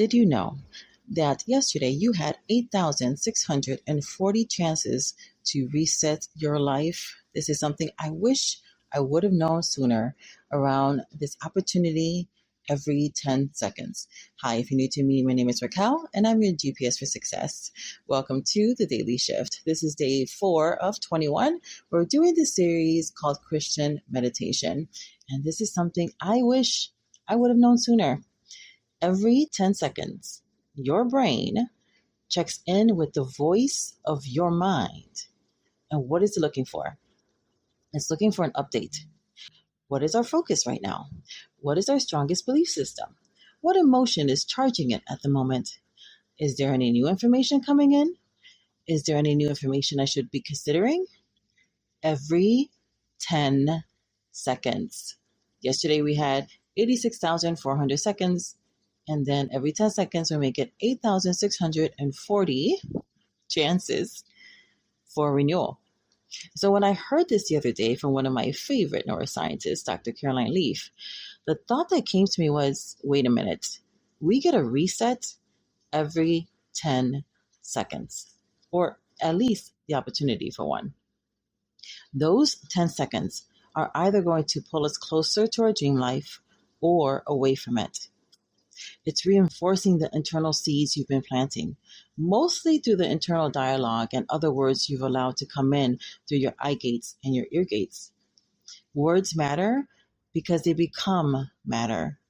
Did you know that yesterday you had 8,640 chances to reset your life? This is something I wish I would have known sooner around this opportunity every 10 seconds. Hi, if you're new to me, my name is Raquel, and I'm your GPS for success. Welcome to the Daily Shift. This is day 4 of 21. We're doing this series called Christian Meditation, and this is something I wish I would have known sooner. Every 10 seconds, your brain checks in with the voice of your mind. And what is it looking for? It's looking for an update. What is our focus right now? What is our strongest belief system? What emotion is charging it at the moment? Is there any new information coming in? Is there any new information I should be considering? Every 10 seconds. Yesterday we had 86,400 seconds. And then every 10 seconds, we make it 8,640 chances for renewal. So when I heard this the other day from one of my favorite neuroscientists, Dr. Caroline Leaf, the thought that came to me was, wait a minute, we get a reset every 10 seconds, or at least the opportunity for one. Those 10 seconds are either going to pull us closer to our dream life or away from it. It's reinforcing the internal seeds you've been planting, mostly through the internal dialogue and other words you've allowed to come in through your eye gates and your ear gates. Words matter because they become matter.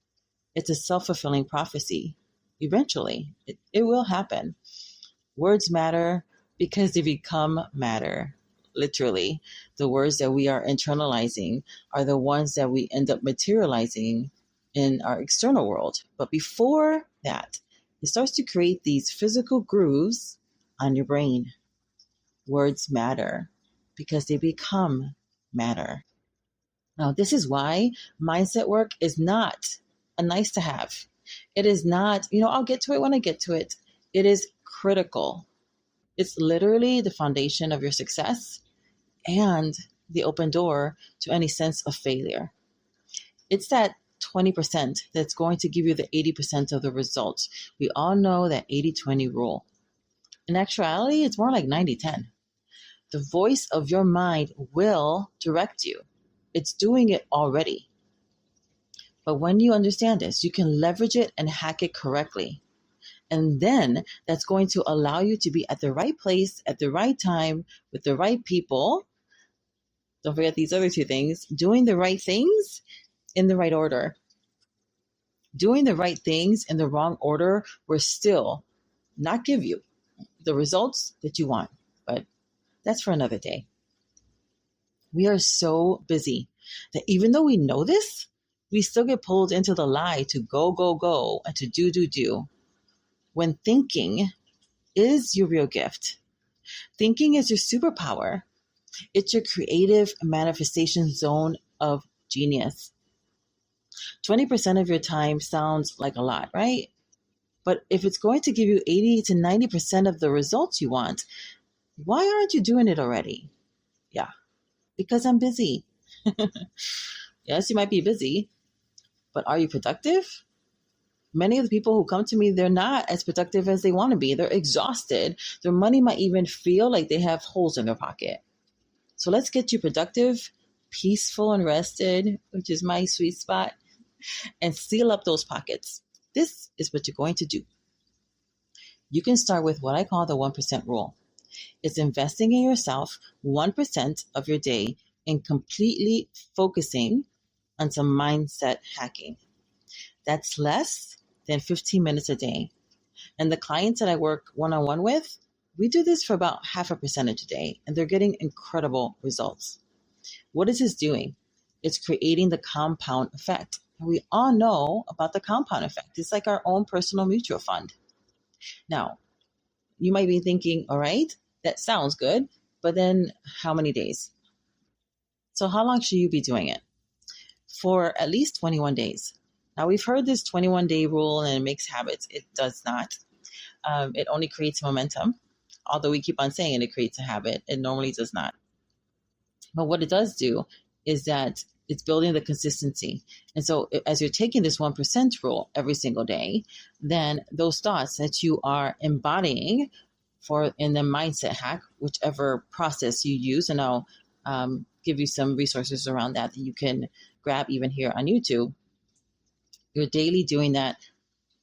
It's a self-fulfilling prophecy. Eventually, it will happen. Words matter because they become matter. Literally, the words that we are internalizing are the ones that we end up materializing in our external world. But before that, it starts to create these physical grooves on your brain. Words matter because they become matter. Now, this is why mindset work is not a nice to have. It is not, I'll get to it when I get to it. It is critical. It's literally the foundation of your success and the open door to any sense of failure. It's that 20% that's going to give you the 80% of the results. We all know that 80-20 rule. In actuality, it's more like 90-10. The voice of your mind will direct you. It's doing it already. But when you understand this, you can leverage it and hack it correctly. And then that's going to allow you to be at the right place at the right time with the right people. Don't forget these other two things. Doing the right things in the right order. Doing the right things in the wrong order will still not give you the results that you want. But that's for another day. We are so busy that even though we know this, we still get pulled into the lie to go, go, go, and to do. When thinking is your real gift. Thinking is your superpower. It's your creative manifestation zone of genius. 20% of your time sounds like a lot, right? But if it's going to give you 80 to 90% of the results you want, why aren't you doing it already? Yeah, because I'm busy. Yes, you might be busy, but are you productive? Many of the people who come to me, they're not as productive as they want to be. They're exhausted. Their money might even feel like they have holes in their pocket. So let's get you productive, peaceful, and rested, which is my sweet spot, and seal up those pockets. This is what you're going to do. You can start with what I call the 1% rule. It's investing in yourself 1% of your day and completely focusing on some mindset hacking. That's less than 15 minutes a day. And the clients that I work one-on-one with, we do this for about 0.5% a day, and they're getting incredible results. What is this doing? It's creating the compound effect. And we all know about the compound effect. It's like our own personal mutual fund. Now, you might be thinking, all right, that sounds good, but then how many days? So how long should you be doing it? For at least 21 days. Now, we've heard this 21-day rule and it makes habits. It does not. It only creates momentum. Although we keep on saying it creates a habit, it normally does not. But what it does do is that It's building the consistency. And so as you're taking this 1% rule every single day, then those thoughts that you are embodying for in the mindset hack, whichever process you use, and I'll give you some resources around that you can grab even here on YouTube. You're daily doing that,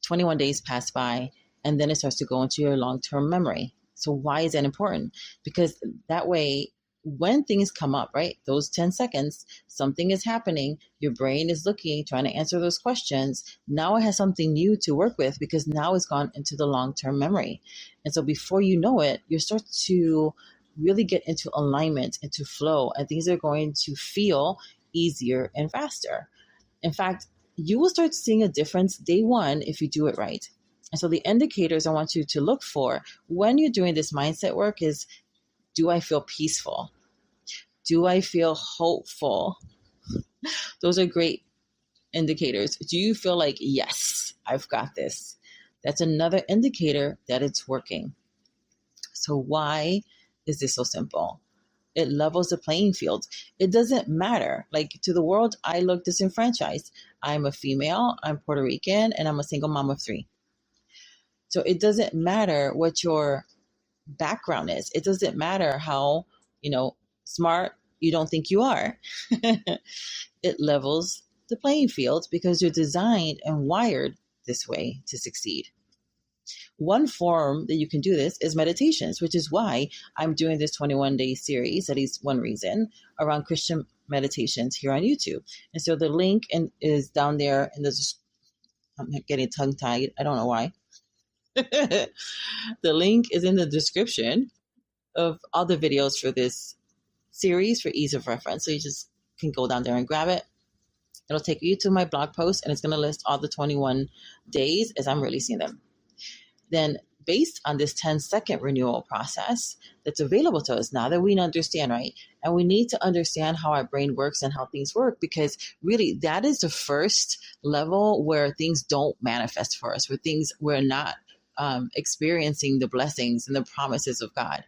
21 days pass by, and then it starts to go into your long-term memory. So why is that important? Because that way, when things come up, right, those 10 seconds, something is happening, your brain is looking, trying to answer those questions. Now it has something new to work with because now it's gone into the long-term memory. And so before you know it, you start to really get into alignment, into flow, and things are going to feel easier and faster. In fact, you will start seeing a difference day one if you do it right. And so the indicators I want you to look for when you're doing this mindset work is, do I feel peaceful? Do I feel hopeful? Those are great indicators. Do you feel like, yes, I've got this? That's another indicator that it's working. So why is this so simple? It levels the playing field. It doesn't matter. Like, to the world, I look disenfranchised. I'm a female, I'm Puerto Rican, and I'm a single mom of 3. So it doesn't matter what your background is. It doesn't matter how, smart you don't think you are. It levels the playing field because you're designed and wired this way to succeed. One form that you can do this is meditations, which is why I'm doing this 21-day series, at least one reason, around Christian meditations here on YouTube. And so the link is down there in the, I'm getting tongue-tied, I don't know why. The link is in the description of all the videos for this series for ease of reference. So you just can go down there and grab it. It'll take you to my blog post, and it's going to list all the 21 days as I'm releasing them. Then based on this 10-second renewal process that's available to us now that we understand, right? And we need to understand how our brain works and how things work, because really that is the first level where things don't manifest for us, where things we're not experiencing the blessings and the promises of God,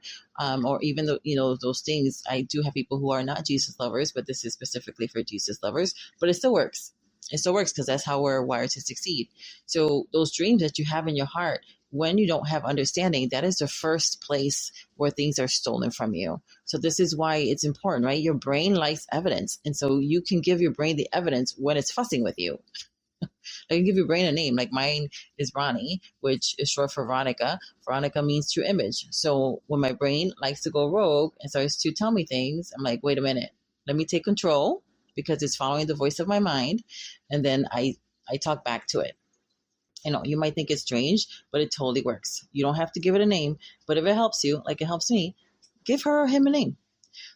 or even though those things. I do have people who are not Jesus lovers, but this is specifically for Jesus lovers. But it still works. It still works because that's how we're wired to succeed. So those dreams that you have in your heart, when you don't have understanding, that is the first place where things are stolen from you. So this is why it's important, right? Your brain likes evidence, and so you can give your brain the evidence when it's fussing with you. I can give your brain a name. Like mine is Ronnie, which is short for Veronica. Veronica means true image. So when my brain likes to go rogue and starts to tell me things, I'm like, wait a minute, let me take control, because it's following the voice of my mind. And then I talk back to it. You might think it's strange, but it totally works. You don't have to give it a name, but if it helps you, like it helps me, give her or him a name.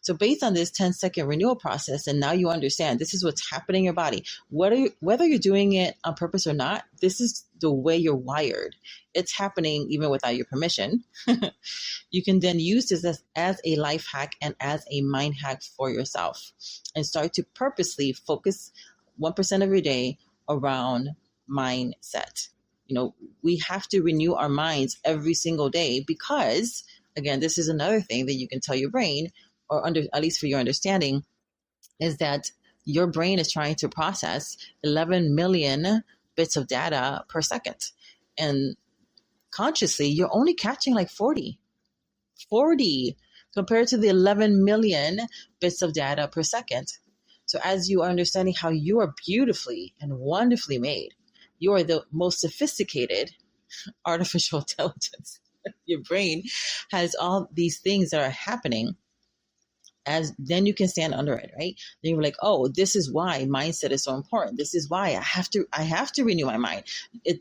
So based on this 10-second renewal process, and now you understand this is what's happening in your body, whether you're doing it on purpose or not, this is the way you're wired. It's happening even without your permission. You can then use this as a life hack and as a mind hack for yourself, and start to purposely focus 1% of your day around mindset. We have to renew our minds every single day because, again, this is another thing that you can tell your brain, or at least for your understanding, is that your brain is trying to process 11 million bits of data per second. And consciously, you're only catching like 40 compared to the 11 million bits of data per second. So as you are understanding how you are beautifully and wonderfully made, you are the most sophisticated artificial intelligence. Your brain has all these things that are happening. As then you can stand under it, right? Then you're like, oh, this is why mindset is so important. This is why I have to renew my mind.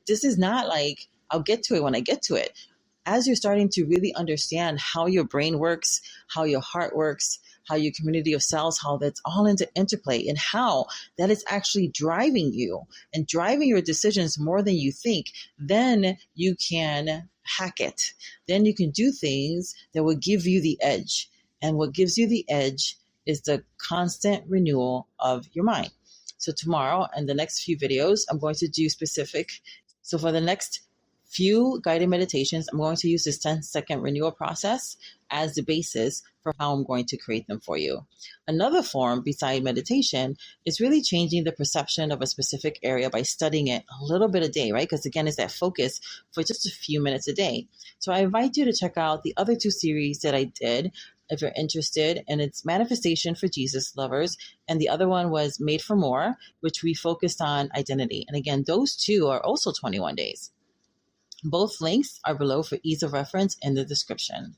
This is not like I'll get to it when I get to it. As you're starting to really understand how your brain works, how your heart works, how your community of cells, how that's all into interplay, and how that is actually driving you and driving your decisions more than you think, then you can hack it. Then you can do things that will give you the edge. And what gives you the edge is the constant renewal of your mind. So tomorrow and the next few videos, I'm going to do specific. So for the next few guided meditations. I'm going to use this 10-second renewal process as the basis for how I'm going to create them for you. Another form beside meditation is really changing the perception of a specific area by studying it a little bit a day, right? Because again, it's that focus for just a few minutes a day. So I invite you to check out the other two series that I did if you're interested, and it's Manifestation for Jesus Lovers, and the other one was Made for More, which we focused on identity. And again, those two are also 21 days. Both links are below for ease of reference in the description.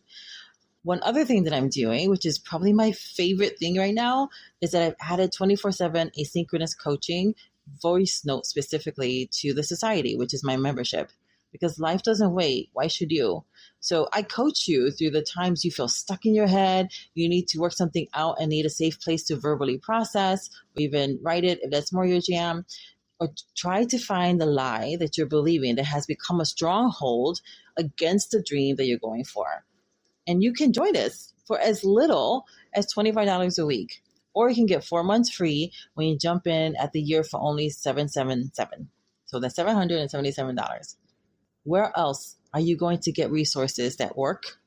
One other thing that I'm doing, which is probably my favorite thing right now, is that I've added 24/7 asynchronous coaching, voice note specifically to the society, which is my membership. Because life doesn't wait. Why should you? So I coach you through the times you feel stuck in your head, you need to work something out and need a safe place to verbally process, or even write it if that's more your jam, or try to find the lie that you're believing that has become a stronghold against the dream that you're going for. And you can join us for as little as $25 a week. Or you can get 4 months free when you jump in at the year for only $777. So that's $777. Where else are you going to get resources that work?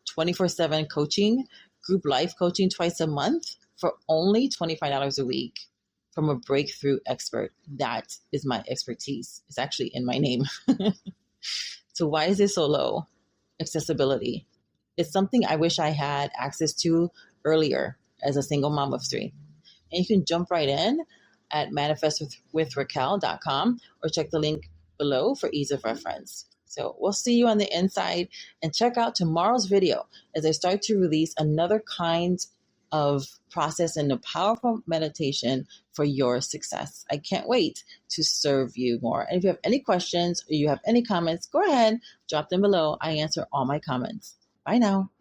24/7 coaching, group life coaching twice a month for only $25 a week from a breakthrough expert. That is my expertise. It's actually in my name. So why is it so low? Accessibility. It's something I wish I had access to earlier as a single mom of 3. And you can jump right in at manifestwithraquel.com or check the link below for ease of reference. So we'll see you on the inside, and check out tomorrow's video as I start to release another kind of process and a powerful meditation for your success. I can't wait to serve you more. And if you have any questions or you have any comments, go ahead, drop them below. I answer all my comments. Bye now.